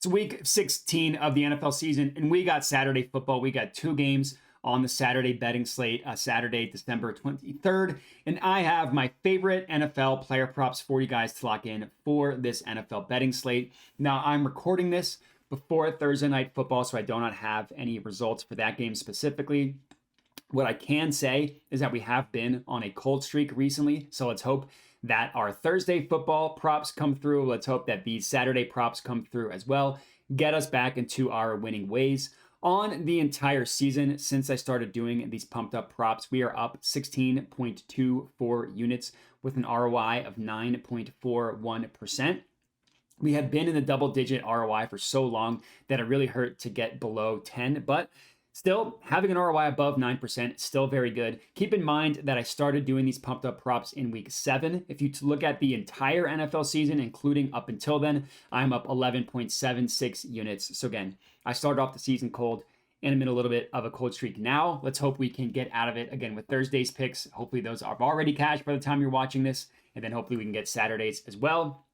It's week 16 of the NFL season, and we got Saturday football. We got two games on the Saturday betting slate, Saturday, December 23rd. And I have my favorite NFL player props for you guys to lock in for this NFL betting slate. Now, I'm recording this before Thursday night football, so I do not have any results for that game specifically. What I can say is that we have been on a cold streak recently, so let's hope that our Thursday football props come through. Let's hope that these Saturday props come through as well. Get us back into our winning ways. On the entire season, since I started doing these pumped up props, we are up 16.24 units with an ROI of 9.41%. We have been in the double digit ROI for so long that it really hurt to get below 10, but still, having an ROI above 9% is still very good. Keep in mind that I started doing these pumped up props in week 7. If you look at the entire NFL season, including up until then, I'm up 11.76 units. So again, I started off the season cold and I'm in a little bit of a cold streak now. Let's hope we can get out of it again with Thursday's picks. Hopefully those are already cashed by the time you're watching this. And then hopefully we can get Saturdays as well.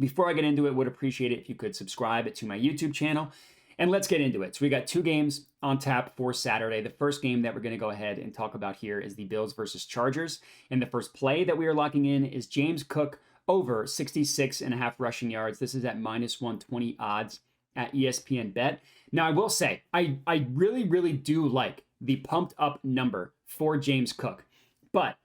Before I get into it, would appreciate it if you could subscribe to my YouTube channel. And let's get into it. So we got two games on tap for Saturday. The first game that we're going to go ahead and talk about here is the Bills versus Chargers. And the first play that we are locking in is James Cook over 66.5 rushing yards. This is at minus 120 odds at ESPN Bet. Now, I will say, I really, really do like the pumped up number for James Cook. But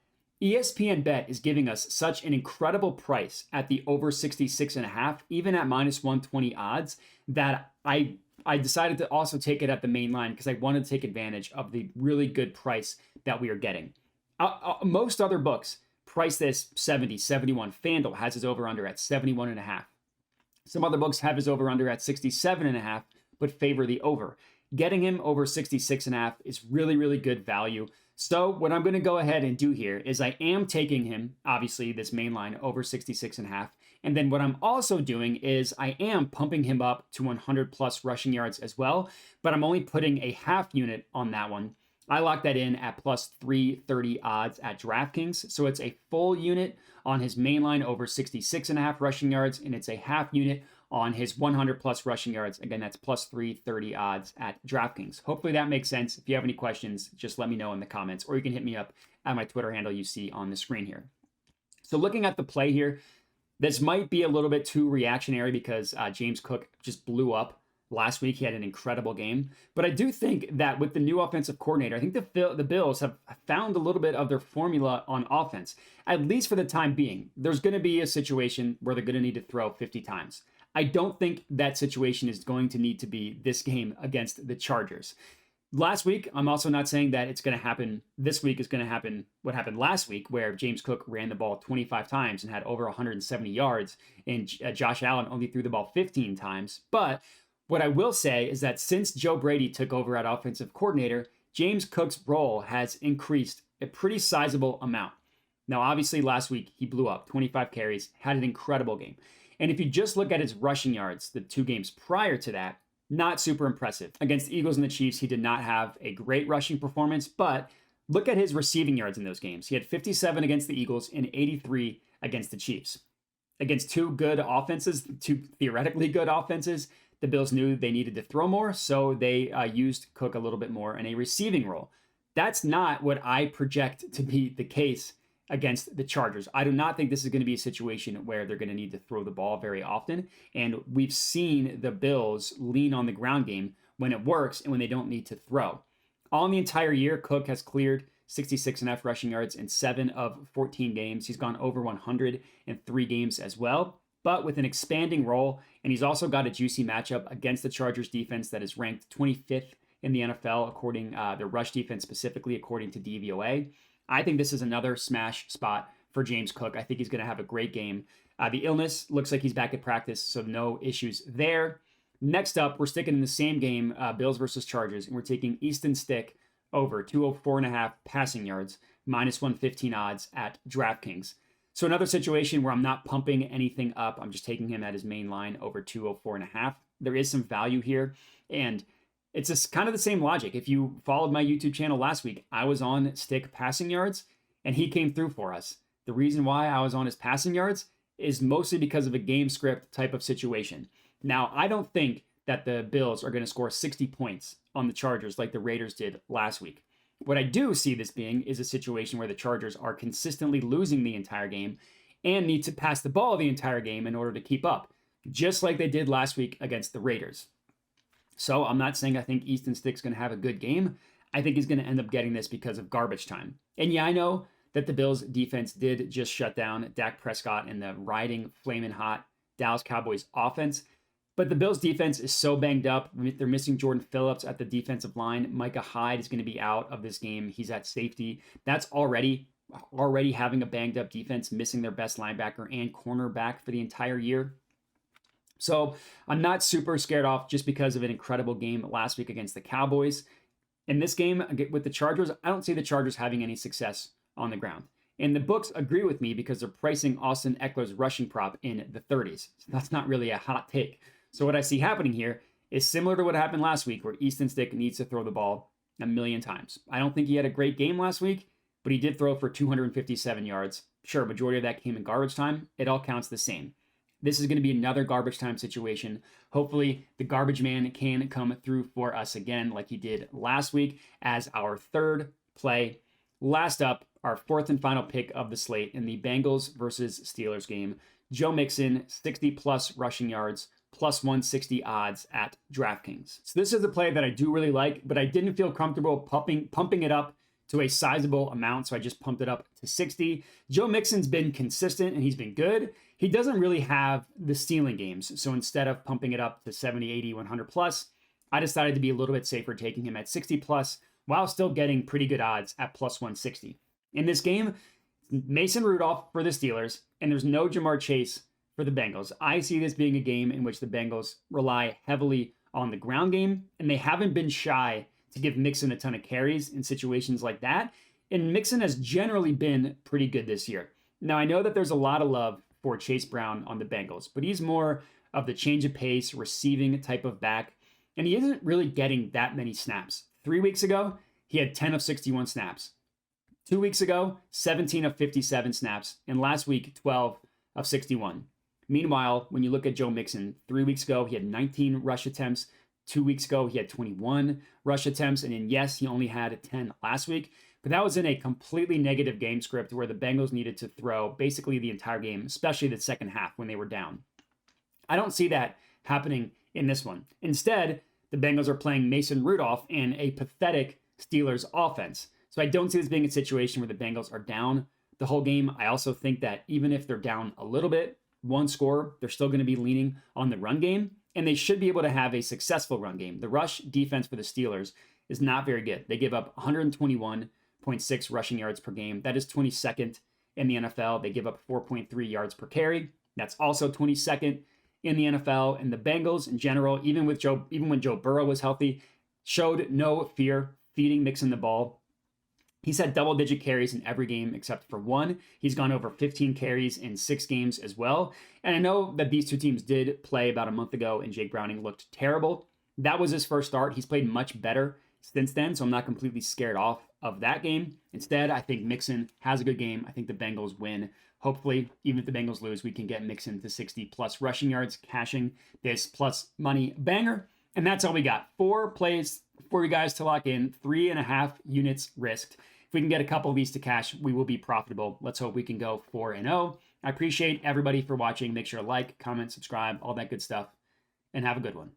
ESPN Bet is giving us such an incredible price at the over 66.5, even at minus 120 odds, that I decided to also take it at the main line because I wanted to take advantage of the really good price that we are getting. Most other books price this 70, 71. FanDuel has his over-under at 71.5. Some other books have his over-under at 67.5, but favor the over. Getting him over 66.5 is really, really good value. So what I'm going to go ahead and do here is I am taking him, obviously, this main line over 66.5. And then what I'm also doing is I am pumping him up to 100 plus rushing yards as well, but I'm only putting a half unit on that one. I locked that in at plus 330 odds at DraftKings. So it's a full unit on his main line over 66.5 rushing yards, and it's a half unit on his 100 plus rushing yards. Again, that's plus 330 odds at DraftKings. Hopefully that makes sense. If you have any questions, just let me know in the comments, or you can hit me up at my Twitter handle you see on the screen here. So looking at the play here, this might be a little bit too reactionary because James Cook just blew up last week. He had an incredible game. But I do think that with the new offensive coordinator, I think the Bills have found a little bit of their formula on offense, at least for the time being. There's going to be a situation where they're going to need to throw 50 times. I don't think that situation is going to need to be this game against the Chargers. Last week, I'm also not saying that it's going to happen this week is going to happen what happened last week, where James Cook ran the ball 25 times and had over 170 yards, and Josh Allen only threw the ball 15 times. But what I will say is that since Joe Brady took over at offensive coordinator, James Cook's role has increased a pretty sizable amount. Now, obviously, last week, he blew up 25 carries, had an incredible game. And if you just look at his rushing yards, the two games prior to that, not super impressive. Against the Eagles and the Chiefs, he did not have a great rushing performance, but look at his receiving yards in those games. He had 57 against the Eagles and 83 against the Chiefs. Against two good offenses, two theoretically good offenses, the Bills knew they needed to throw more, so they used Cook a little bit more in a receiving role. That's not what I project to be the case against the Chargers. I do not think this is going to be a situation where they're going to need to throw the ball very often. And we've seen the Bills lean on the ground game when it works and when they don't need to throw. On the entire year, Cook has cleared 66.5 rushing yards in 7 of 14 games. He's gone over 100 in 3 games as well, but with an expanding role. And he's also got a juicy matchup against the Chargers defense that is ranked 25th in the NFL, according the rush defense specifically, according to DVOA. I think this is another smash spot for James Cook. I think he's going to have a great game. The illness looks like he's back at practice, so no issues there. Next up, we're sticking in the same game, Bills versus Chargers, and we're taking Easton Stick over 204.5 passing yards, minus 115 odds at DraftKings. So another situation where I'm not pumping anything up. I'm just taking him at his main line over 204.5. There is some value here, and it's just kind of the same logic. If you followed my YouTube channel last week, I was on Stick passing yards, and he came through for us. The reason why I was on his passing yards is mostly because of a game script type of situation. Now, I don't think that the Bills are going to score 60 points on the Chargers like the Raiders did last week. What I do see this being is a situation where the Chargers are consistently losing the entire game and need to pass the ball the entire game in order to keep up, just like they did last week against the Raiders. So I'm not saying I think Easton Stick's going to have a good game. I think he's going to end up getting this because of garbage time. And yeah, I know that the Bills defense did just shut down Dak Prescott and the riding, flaming hot Dallas Cowboys offense. But the Bills defense is so banged up. They're missing Jordan Phillips at the defensive line. Micah Hyde is going to be out of this game. He's at safety. That's already having a banged up defense, missing their best linebacker and cornerback for the entire year. So I'm not super scared off just because of an incredible game last week against the Cowboys. In this game with the Chargers, I don't see the Chargers having any success on the ground. And the books agree with me because they're pricing Austin Eckler's rushing prop in the 30s. So that's not really a hot take. So what I see happening here is similar to what happened last week, where Easton Stick needs to throw the ball a million times. I don't think he had a great game last week, but he did throw for 257 yards. Sure, majority of that came in garbage time. It all counts the same. This is going to be another garbage time situation. Hopefully, the garbage man can come through for us again like he did last week as our third play. Last up, our fourth and final pick of the slate in the Bengals versus Steelers game. Joe Mixon, 60-plus rushing yards, plus 160 odds at DraftKings. So this is a play that I do really like, but I didn't feel comfortable pumping it up to a sizable amount, so I just pumped it up to 60. Joe Mixon's been consistent, and he's been good. He doesn't really have the stealing games, so instead of pumping it up to 70, 80, 100 plus, I decided to be a little bit safer, taking him at 60 plus, while still getting pretty good odds at plus 160. In this game, Mason Rudolph for the Steelers, and there's no Jamar Chase for the Bengals. I see this being a game in which the Bengals rely heavily on the ground game, and they haven't been shy to give Mixon a ton of carries in situations like that. And Mixon has generally been pretty good this year. Now, I know that there's a lot of love for Chase Brown on the Bengals, but he's more of the change of pace, receiving type of back, and he isn't really getting that many snaps. 3 weeks ago, he had 10 of 61 snaps. 2 weeks ago, 17 of 57 snaps, and last week, 12 of 61. Meanwhile, when you look at Joe Mixon, 3 weeks ago, he had 19 rush attempts. 2 weeks ago, he had 21 rush attempts. And then, yes, he only had 10 last week. But that was in a completely negative game script where the Bengals needed to throw basically the entire game, especially the second half when they were down. I don't see that happening in this one. Instead, the Bengals are playing Mason Rudolph and a pathetic Steelers offense. So I don't see this being a situation where the Bengals are down the whole game. I also think that even if they're down a little bit, one score, they're still going to be leaning on the run game, and they should be able to have a successful run game. The rush defense for the Steelers is not very good. They give up 121.6 rushing yards per game. That is 22nd in the NFL. They give up 4.3 yards per carry. That's also 22nd in the NFL. And the Bengals in general, even when Joe Burrow was healthy, showed no fear feeding Mixon the ball. He's had double-digit carries in every game except for one. He's gone over 15 carries in 6 games as well. And I know that these two teams did play about a month ago, and Jake Browning looked terrible. That was his first start. He's played much better since then, so I'm not completely scared off of that game. Instead, I think Mixon has a good game. I think the Bengals win. Hopefully, even if the Bengals lose, we can get Mixon to 60-plus rushing yards, cashing this plus money banger. And that's all we got. 4 plays for you guys to lock in, 3.5 units risked. If we can get a couple of these to cash, we will be profitable. Let's hope we can go 4-0. I appreciate everybody for watching. Make sure to like, comment, subscribe, all that good stuff, and have a good one.